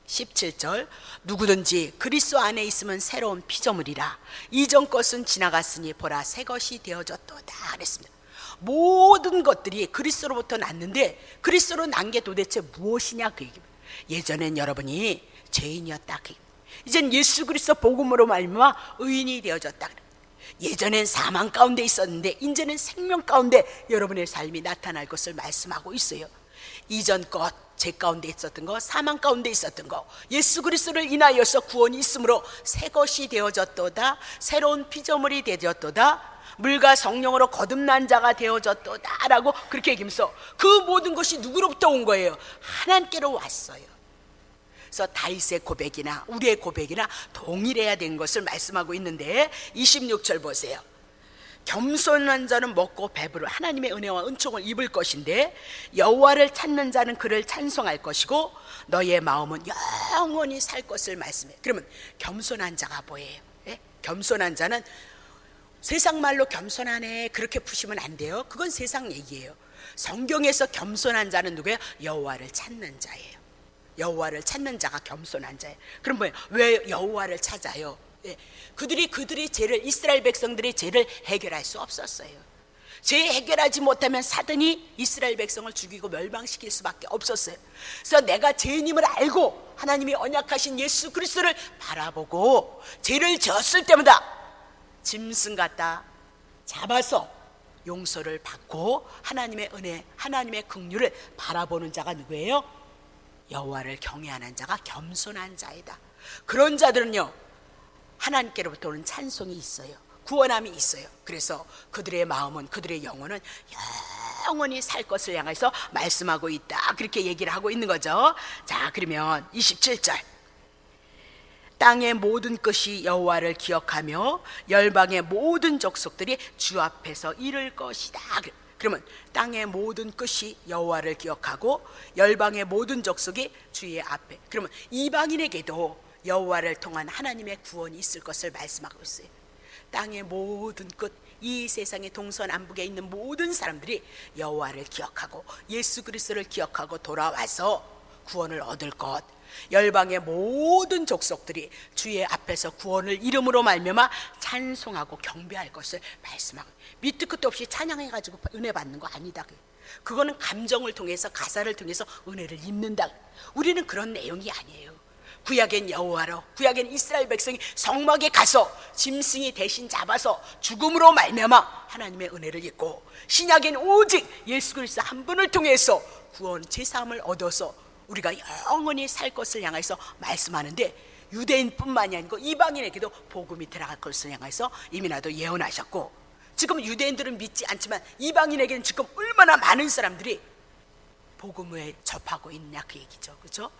17절, 누구든지 그리스도 안에 있으면 새로운 피조물이라, 이전 것은 지나갔으니 보라 새 것이 되어졌도다 그랬습니다. 모든 것들이 그리스도로부터 났는데 그리스도로 난 게 도대체 무엇이냐, 그 얘기입니다. 예전엔 여러분이 죄인이었다, 그 얘기입니다. 이젠 예수 그리스도 복음으로 말미암아 의인이 되어졌다. 예전엔 사망 가운데 있었는데 이제는 생명 가운데 여러분의 삶이 나타날 것을 말씀하고 있어요. 이전 것, 죄 가운데 있었던 거, 사망 가운데 있었던 거, 예수 그리스도를 인하여서 구원이 있으므로 새 것이 되어졌도다, 새로운 피조물이 되어졌도다, 물과 성령으로 거듭난 자가 되어졌도다 라고 그렇게 얘기하면서 그 모든 것이 누구로부터 온 거예요? 하나님께로 왔어요. 그래서 다윗의 고백이나 우리의 고백이나 동일해야 되는 것을 말씀하고 있는데 26절 보세요. 겸손한 자는 먹고 배부르 하나님의 은혜와 은총을 입을 것인데 여호와를 찾는 자는 그를 찬송할 것이고 너의 마음은 영원히 살 것을 말씀해. 그러면 겸손한 자가 뭐예요? 예? 겸손한 자는 세상 말로 겸손하네 그렇게 푸시면 안 돼요. 그건 세상 얘기예요. 성경에서 겸손한 자는 누구예요? 여호와를 찾는 자예요. 여호와를 찾는 자가 겸손한 자예요. 그럼 뭐예요? 왜 여호와를 찾아요? 예. 그들이 죄를, 이스라엘 백성들이 죄를 해결할 수 없었어요. 죄 해결하지 못하면 사단이 이스라엘 백성을 죽이고 멸망시킬 수밖에 없었어요. 그래서 내가 죄인임을 알고 하나님이 언약하신 예수 그리스도를 바라보고 죄를 졌을 때마다 짐승 같다 잡아서 용서를 받고 하나님의 은혜, 하나님의 긍휼을 바라보는 자가 누구예요? 여호와를 경외하는 자가 겸손한 자이다. 그런 자들은요 하나님께로부터 오는 찬송이 있어요. 구원함이 있어요. 그래서 그들의 마음은, 그들의 영혼은 영원히 살 것을 향해서 말씀하고 있다, 그렇게 얘기를 하고 있는 거죠. 자, 그러면 27절, 땅의 모든 것이 여호와를 기억하며 열방의 모든 족속들이 주 앞에서 이를 것이다. 그러면 땅의 모든 것이 여호와를 기억하고 열방의 모든 족속이 주의 앞에, 그러면 이방인에게도 여호와를 통한 하나님의 구원이 있을 것을 말씀하고 있어요. 땅의 모든 끝, 이 세상의 동서남북에 있는 모든 사람들이 여호와를 기억하고 예수 그리스도를 기억하고 돌아와서 구원을 얻을 것, 열방의 모든 족속들이 주의 앞에서 구원을 이름으로 말미암아 찬송하고 경배할 것을 말씀하고, 밑도 끝도 없이 찬양해가지고 은혜 받는 거 아니다. 그거는 감정을 통해서, 가사를 통해서 은혜를 입는다. 우리는 그런 내용이 아니에요. 구약엔 여호와로, 구약엔 이스라엘 백성이 성막에 가서 짐승이 대신 잡아서 죽음으로 말미암아 하나님의 은혜를 입고, 신약엔 오직 예수 그리스도 한 분을 통해서 구원, 제사함을 얻어서 우리가 영원히 살 것을 향해서 말씀하는데, 유대인뿐만이 아니고 이방인에게도 복음이 들어갈 것을 향해서 이미나도 예언하셨고, 지금 유대인들은 믿지 않지만 이방인에게는 지금 얼마나 많은 사람들이 복음을 접하고 있냐, 그 얘기죠. 그렇죠?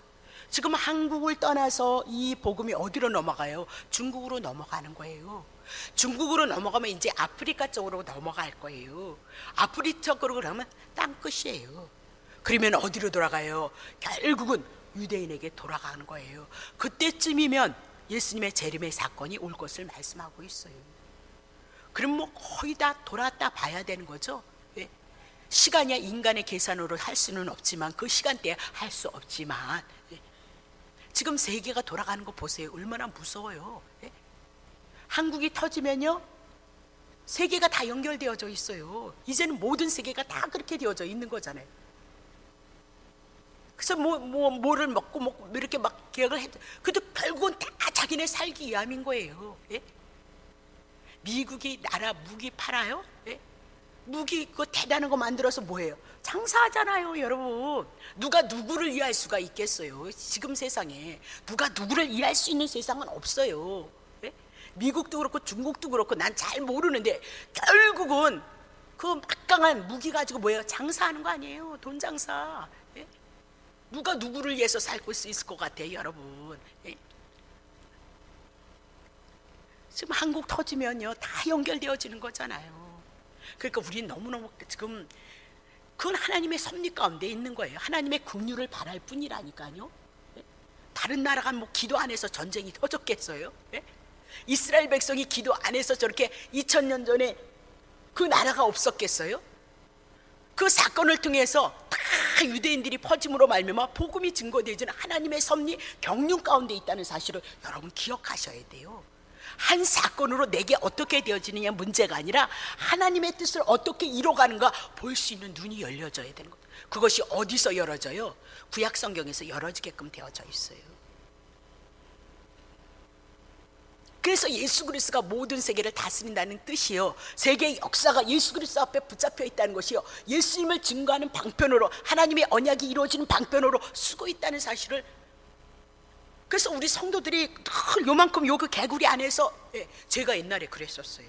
지금 한국을 떠나서 이 복음이 어디로 넘어가요? 중국으로 넘어가는 거예요. 중국으로 넘어가면 이제 아프리카 쪽으로 넘어갈 거예요. 아프리카 쪽으로 그러면 땅끝이에요. 그러면 어디로 돌아가요? 결국은 유대인에게 돌아가는 거예요. 그때쯤이면 예수님의 재림의 사건이 올 것을 말씀하고 있어요. 그럼 뭐 거의 다 돌았다 봐야 되는 거죠. 왜? 시간이야 인간의 계산으로 할 수는 없지만, 그 시간대에 할 수 없지만, 지금 세계가 돌아가는 거 보세요. 얼마나 무서워요. 한국이 터지면요, 세계가 다 연결되어져 있어요. 이제는 모든 세계가 다 그렇게 되어져 있는 거잖아요. 그래서 뭐를 먹고 이렇게 막 계획을 해도, 그래도 결국은 다 자기네 살기 위함인 거예요. 미국이 나라 무기 팔아요? 무기 그거 대단한 거 만들어서 뭐해요? 장사하잖아요, 여러분. 누가 누구를 이해할 수가 있겠어요? 지금 세상에 누가 누구를 이해할 수 있는 세상은 없어요. 미국도 그렇고 중국도 그렇고 난 잘 모르는데 결국은 그 막강한 무기 가지고 뭐예요? 장사하는 거 아니에요? 돈 장사. 누가 누구를 위해서 살고 수 있을 것 같아요, 여러분? 지금 한국 터지면요, 다 연결되어지는 거잖아요. 그러니까 우리는 너무너무 지금 그건 하나님의 섭리 가운데 있는 거예요. 하나님의 긍휼을 바랄 뿐이라니까요. 다른 나라가 뭐 기도 안 해서 전쟁이 터졌겠어요? 이스라엘 백성이 기도 안 해서 저렇게 2000년 전에 그 나라가 없었겠어요? 그 사건을 통해서 다 유대인들이 퍼짐으로 말미암아 복음이 증거되어지는 하나님의 섭리 경륜 가운데 있다는 사실을 여러분 기억하셔야 돼요. 한 사건으로 내게 어떻게 되어지느냐 문제가 아니라 하나님의 뜻을 어떻게 이뤄가는가 볼 수 있는 눈이 열려져야 되는 거예요. 그것이 어디서 열어져요? 구약 성경에서 열어지게끔 되어져 있어요. 그래서 예수 그리스도가 모든 세계를 다스린다는 뜻이요, 세계의 역사가 예수 그리스도 앞에 붙잡혀 있다는 것이요, 예수님을 증거하는 방편으로 하나님의 언약이 이루어지는 방편으로 쓰고 있다는 사실을. 그래서 우리 성도들이 늘 요만큼 요 그 개구리 안에서, 제가 옛날에 그랬었어요.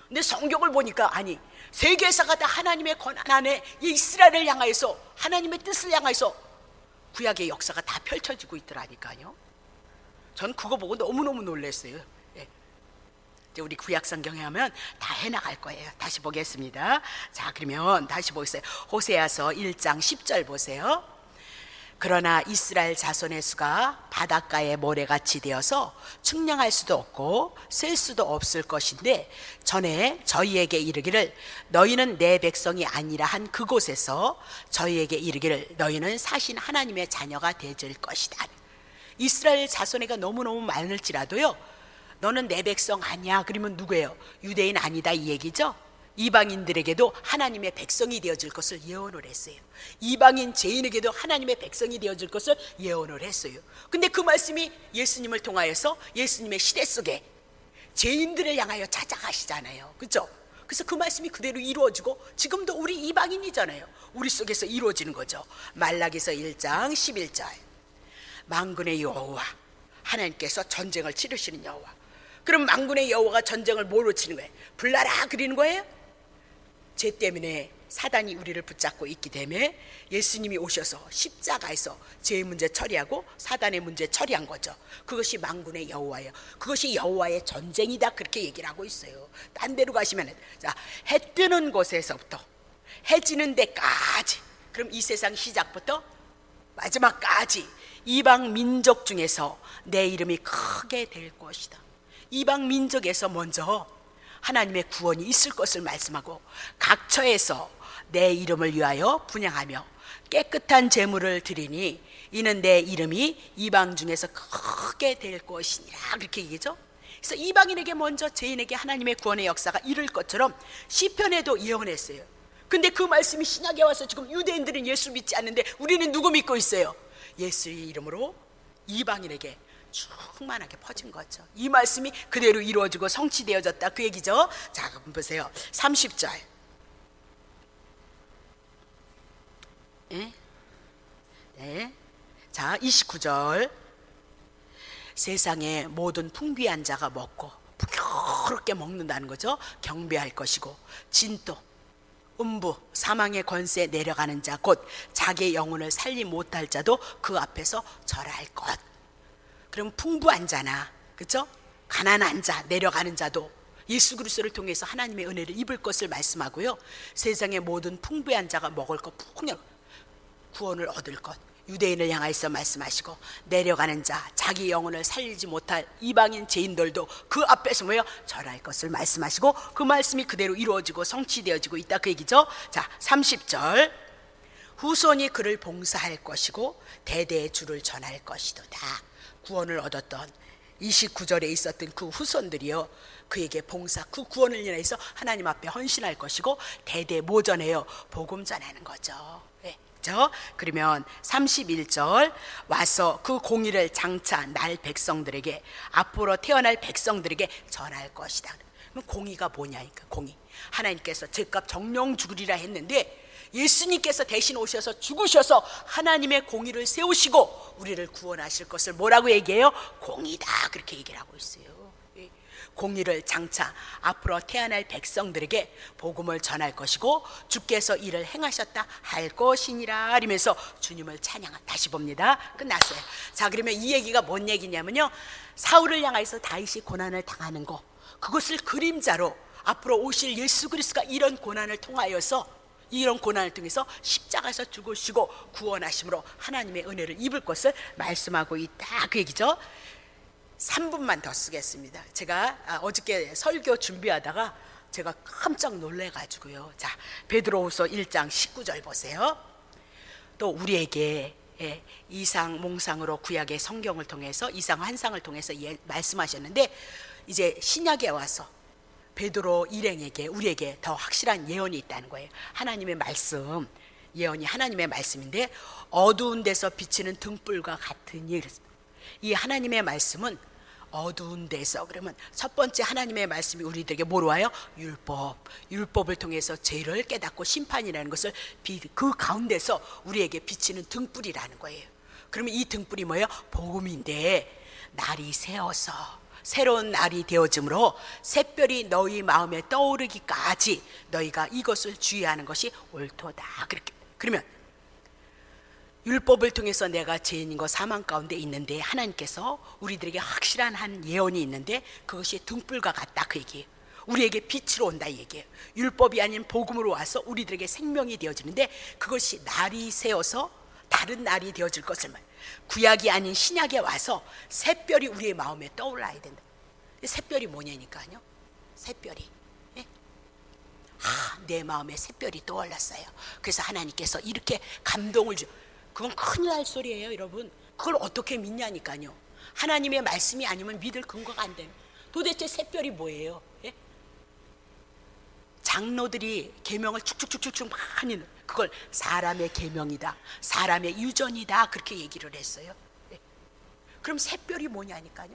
근데 성경을 보니까 아니, 세계사가 다 하나님의 권한 안에 이 이스라엘을 향하여서 하나님의 뜻을 향하여서 구약의 역사가 다 펼쳐지고 있더라니까요. 전 그거 보고 너무너무 놀랐어요. 이제 우리 구약 성경에 하면 다 해나갈 거예요. 다시 보겠습니다. 자, 그러면 다시 보겠어요. 호세아서 1장 10절 보세요. 그러나 이스라엘 자손의 수가 바닷가의 모래같이 되어서 측량할 수도 없고 셀 수도 없을 것인데, 전에 저희에게 이르기를 너희는 내 백성이 아니라 한 그곳에서 저희에게 이르기를 너희는 사신 하나님의 자녀가 되질 것이다. 이스라엘 자손에게 너무너무 많을지라도요, 너는 내 백성 아니야 그러면 누구예요? 유대인 아니다 이 얘기죠. 이방인들에게도 하나님의 백성이 되어질 것을 예언을 했어요. 이방인 죄인에게도 하나님의 백성이 되어질 것을 예언을 했어요. 근데 그 말씀이 예수님을 통하여서 예수님의 시대 속에 죄인들을 향하여 찾아가시잖아요. 그렇죠? 그래서 그 말씀이 그대로 이루어지고 지금도 우리 이방인이잖아요. 우리 속에서 이루어지는 거죠. 말라기서 1장 11절 만군의 여호와, 하나님께서 전쟁을 치르시는 여호와. 그럼 만군의 여호와가 전쟁을 뭐로 치는 거예요? 불나라 그리는 거예요? 죄 때문에 사단이 우리를 붙잡고 있기 때문에 예수님이 오셔서 십자가에서 죄의 문제 처리하고 사단의 문제 처리한 거죠. 그것이 만군의 여호와예요. 그것이 여호와의 전쟁이다, 그렇게 얘기를 하고 있어요. 딴 데로 가시면, 자, 해 뜨는 곳에서부터 해 지는 데까지, 그럼 이 세상 시작부터 마지막까지 이방 민족 중에서 내 이름이 크게 될 것이다. 이방 민족에서 먼저 하나님의 구원이 있을 것을 말씀하고, 각 처에서 내 이름을 위하여 분향하며 깨끗한 제물을 드리니 이는 내 이름이 이방 중에서 크게 될 것이니라, 그렇게 얘기죠. 그래서 이방인에게 먼저 죄인에게 하나님의 구원의 역사가 이룰 것처럼 시편에도 예언했어요. 근데 그 말씀이 신약에 와서 지금 유대인들은 예수 믿지 않는데 우리는 누구 믿고 있어요? 예수의 이름으로 이방인에게 충만하게 퍼진 거죠. 이 말씀이 그대로 이루어지고 성취되어졌다, 그 얘기죠. 자, 그럼 보세요. 30절. 네. 자, 29절. 세상의 모든 풍비한 자가 먹고 풍요롭게 먹는다는 거죠. 경배할 것이고, 진토, 음부, 사망의 권세 내려가는 자, 곧 자기의 영혼을 살리 못할 자도 그 앞에서 절할 것. 그럼 풍부한 자나, 그렇죠? 가난한 자, 내려가는 자도 예수 그리스도를 통해서 하나님의 은혜를 입을 것을 말씀하고요. 세상의 모든 풍부한 자가 먹을 것, 풍요, 구원을 얻을 것, 유대인을 향하여서 말씀하시고, 내려가는 자, 자기 영혼을 살리지 못할 이방인 죄인들도 그 앞에서 뭐예요? 절할 것을 말씀하시고, 그 말씀이 그대로 이루어지고 성취되어지고 있다, 그 얘기죠. 자, 30절. 후손이 그를 봉사할 것이고 대대의 주를 전할 것이도다. 구원을 얻었던 29절에 있었던 그 후손들이요, 그에게 봉사, 그 구원을 인해서 하나님 앞에 헌신할 것이고 대대 모전해요, 복음 전하는 거죠. 그러면 31절, 와서 그 공의를 장차 날 백성들에게, 앞으로 태어날 백성들에게 전할 것이다. 그럼 공의가 뭐냐니까. 공의, 하나님께서 죄값 정령 죽으리라 했는데 예수님께서 대신 오셔서 죽으셔서 하나님의 공의를 세우시고 우리를 구원하실 것을 뭐라고 얘기해요? 공의다, 그렇게 얘기를 하고 있어요. 공의를 장차 앞으로 태어날 백성들에게 복음을 전할 것이고 주께서 이를 행하셨다 할 것이니라 하면서 주님을 찬양한, 다시 봅니다. 끝났어요. 자, 그러면 이 얘기가 뭔 얘기냐면요, 사울을 향해서 다윗이 고난을 당하는 거, 그것을 그림자로 앞으로 오실 예수 그리스도가 이런 고난을 통하여서, 이런 고난을 통해서 십자가에서 죽으시고 구원하심으로 하나님의 은혜를 입을 것을 말씀하고 있다, 그 얘기죠. 3분만 더 쓰겠습니다. 제가 어저께 설교 준비하다가 제가 깜짝 놀래가지고요. 자, 베드로후서 1장 19절 보세요. 또 우리에게 이상 몽상으로 구약의 성경을 통해서, 이상 환상을 통해서 말씀하셨는데, 이제 신약에 와서 베드로 일행에게, 우리에게 더 확실한 예언이 있다는 거예요. 하나님의 말씀, 예언이 하나님의 말씀인데, 어두운 데서 비치는 등불과 같으니, 이 하나님의 말씀은 어두운 데서, 그러면 첫 번째 하나님의 말씀이 우리들에게 뭐로 와요? 율법을 통해서 죄를 깨닫고 심판이라는 것을 그 가운데서 우리에게 비치는 등불이라는 거예요. 그러면 이 등불이 뭐예요? 복음인데, 날이 새어서 새로운 날이 되어짐으로 샛별이 너희 마음에 떠오르기까지 너희가 이것을 주의하는 것이 옳도다. 그렇게. 그러면 율법을 통해서 내가 죄인인 거 사망 가운데 있는데 하나님께서 우리들에게 확실한 한 예언이 있는데 그것이 등불과 같다, 그 얘기예요. 우리에게 빛으로 온다, 이 얘기예요. 율법이 아닌 복음으로 와서 우리들에게 생명이 되어지는데 그것이 날이 새어서 다른 날이 되어질 것을 말. 구약이 아닌 신약에 와서 샛별이 우리의 마음에 떠올라야 된다. 샛별이 뭐냐니까요. 샛별이, 내 마음에 샛별이 떠올랐어요. 그래서 하나님께서 이렇게 감동을 주. 그건 큰일 날 소리예요, 여러분. 그걸 어떻게 믿냐니까요. 하나님의 말씀이 아니면 믿을 근거가 안 되는. 도대체 샛별이 뭐예요? 장로들이 계명을 축축축축 많이, 그걸 사람의 계명이다, 사람의 유전이다, 그렇게 얘기를 했어요. 그럼 샛별이 뭐냐니까요.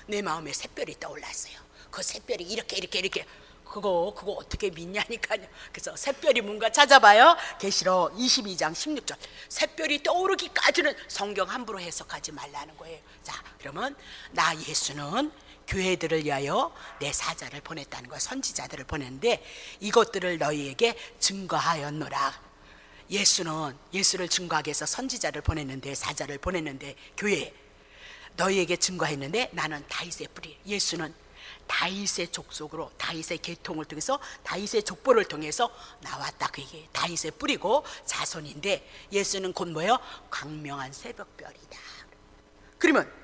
내 마음에 샛별이 떠올랐어요. 그 샛별이 이렇게 그거 어떻게 믿냐니까요. 그래서 샛별이 뭔가 찾아봐요. 계시록 22장 16절. 샛별이 떠오르기까지는 성경 함부로 해석하지 말라는 거예요. 자, 그러면 나 예수는 교회들을 위하여 내 사자를 보냈다는 거야. 선지자들을 보냈는데 이것들을 너희에게 증거하였노라. 예수를 증거하기 위해서 선지자를 보냈는데, 사자를 보냈는데, 교회 너희에게 증거했는데, 나는 다윗의 뿌리, 예수는 다윗의 족속으로, 다윗의 계통을 통해서, 다윗의 족보를 통해서 나왔다, 그게 다윗의 뿌리고 자손인데, 예수는 곧 뭐예요? 광명한 새벽별이다. 그러면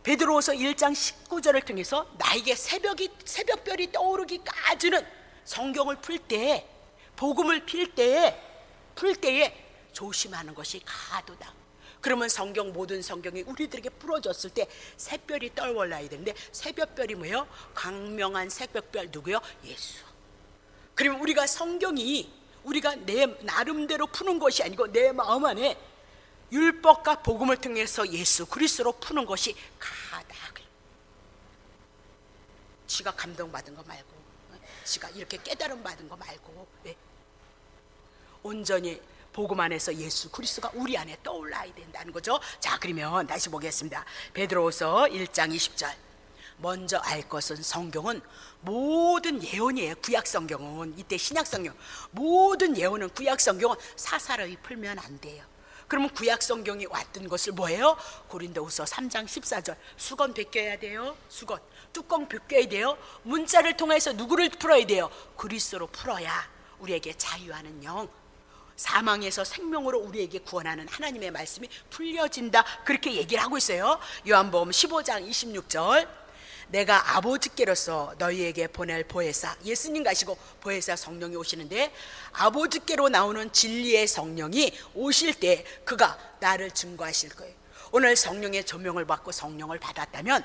베드로후서 1장 19절을 통해서 나에게 새벽별이 떠오르기까지는 성경을 풀 때, 복음을 풀 때에 조심하는 것이 가도다. 그러면 모든 성경이 우리들에게 풀어졌을 때 새별이 떠올라야 되는데, 새벽별이 뭐예요? 광명한 새벽별, 누구요? 예수. 그러면 우리가 성경이 우리가 내 나름대로 푸는 것이 아니고 내 마음 안에 율법과 복음을 통해서 예수 그리스도로 푸는 것이 가다. 지가 감동받은 거 말고, 지가 이렇게 깨달음 받은 거 말고, 온전히 복음 안에서 예수 그리스도가 우리 안에 떠올라야 된다는 거죠. 자, 그러면 다시 보겠습니다. 베드로후서 1장 20절. 먼저 알 것은 성경은 모든 예언이에요. 구약 성경은, 이때 신약 성경, 모든 예언은, 구약 성경은 사사로이 풀면 안 돼요. 그러면 구약 성경이 왔던 것을 뭐예요? 고린도후서 3장 14절. 수건 벗겨야 돼요. 수건 뚜껑 벗겨야 돼요. 문자를 통해서 누구를 풀어야 돼요? 그리스도로 풀어야 우리에게 자유하는 영, 사망에서 생명으로 우리에게 구원하는 하나님의 말씀이 풀려진다, 그렇게 얘기를 하고 있어요. 요한복음 15장 26절. 내가 아버지께로서 너희에게 보낼 보혜사, 예수님 가시고 보혜사 성령이 오시는데, 아버지께로 나오는 진리의 성령이 오실 때 그가 나를 증거하실 거예요. 오늘 성령의 조명을 받고 성령을 받았다면,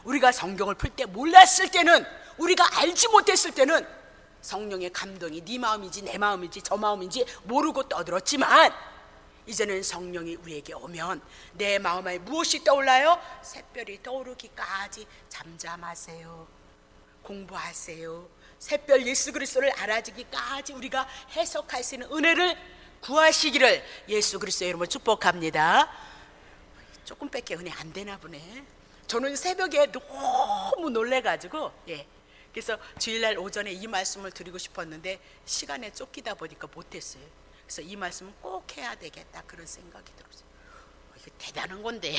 우리가 성경을 풀 때 몰랐을 때는, 우리가 알지 못했을 때는 성령의 감동이 네 마음인지 내 마음인지 저 마음인지 모르고 떠들었지만, 이제는 성령이 우리에게 오면 내 마음에 무엇이 떠올라요? 샛별이 떠오르기까지 잠잠하세요. 공부하세요. 샛별 예수 그리스도를 알아지기까지 우리가 해석할 수 있는 은혜를 구하시기를 예수 그리스도의 이름으로 축복합니다. 조금밖에 은혜 안 되나 보네. 저는 새벽에 너무 놀래가지고, 그래서 주일날 오전에 이 말씀을 드리고 싶었는데 시간에 쫓기다 보니까 못했어요. 그래서 이 말씀은 꼭 해야 되겠다, 그런 생각이 들었어요. 이게 대단한 건데